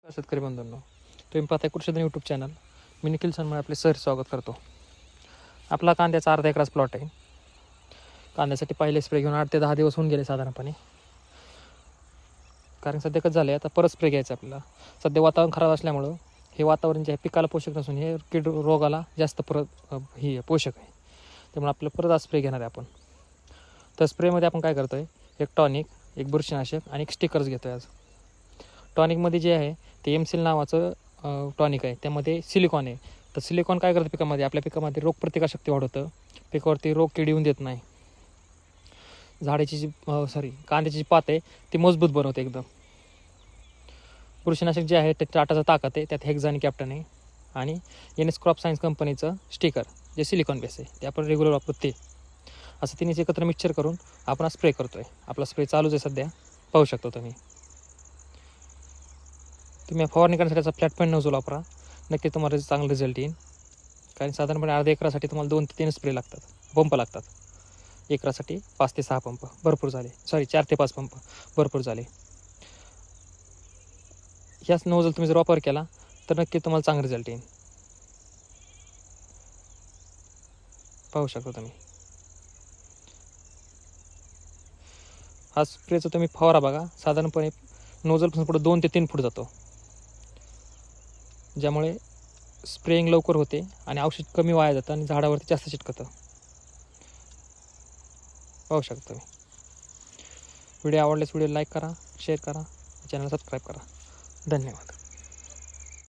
शेतकरी बंधूंनो, तुम्ही पाहताय कृषीधन यूट्यूब चॅनल. मी निखिल सनमळे आपले सर स्वागत करतो. आपला कांद्याचा अर्धा एकराचा प्लॉट आहे. कांद्यासाठी पहिले स्प्रे घेऊन 8 ते 10 दिवस होऊन गेले साधारणपणे. कारण सध्या कसं झालं आहे, आता परत स्प्रे घ्यायचं आपल्याला. सध्या वातावरण खराब असल्यामुळं हे वातावरण जे आहे पिकाला पोषक नसून हे कीड रोगाला जास्त ही पोषक आहे. त्यामुळे आपलं परत आज स्प्रे घेणार आहे आपण. तर स्प्रेमध्ये आपण काय करतो आहे, एक टॉनिक, एक बुरशीनाशक आणि एक स्टिकर्स घेतो आहे आज. टॉनिकमध्ये जे आहे ते एमसील नावाचं टॉनिक आहे. त्यामध्ये सिलिकॉन आहे. तर सिलिकॉन काय करतं पिकामध्ये, आपल्या पिकामध्ये रोगप्रतिकारशक्ती वाढवतं, पिकावरती रोग किड येऊन देत नाही. झाडाची जी कांद्याची जी पात आहे ती मजबूत बनवते एकदम. बुरशीनाशक जे आहे ते टाटाचा ताकद आहे, त्यात हेक्झा कॅप्टन आहे आणि NS क्रॉप सायन्स कंपनीचं स्टिकर जे सिलिकॉन बेस आहे ते आपण रेग्युलर वापरतो ते. असं तिन्हीच एकत्र मिक्सचर करून आपण स्प्रे करतो आहे. आपला स्प्रे चालूच आहे सध्या, पाहू शकतो तुम्ही. तुम्ही फवारणी करण्यासाठी त्याचा फ्लॅट पॉईंट नोझल वापरा, नक्की तुम्हाला चांगला रिझल्ट येईल. कारण साधारणपणे अर्ध्या एकरासाठी तुम्हाला 2 ते 3 स्प्रे लागतात, पंप लागतात. एकरासाठी 5 ते 6 पंप भरपूर झाले, 4 ते 5 पंप भरपूर झाले. ह्याच नोझल तुम्ही जर वापर केला तर नक्की तुम्हाला चांगला रिझल्ट येईल, पाहू शकता तुम्ही. हा स्प्रेचा तुम्ही फवारा बघा, साधारणपणे नोझलपासून पुढे 2 ते 3 फूट जातो, ज्यामुळे स्प्रेइंग लवकर होते आणि औषध कमी वाया जातं आणि झाडावरती जास्त चिटकतं, पाहू शकता तुम्ही. व्हिडिओ आवडल्यास व्हिडिओ लाईक करा, शेअर करा, चॅनल सबस्क्राईब करा. धन्यवाद.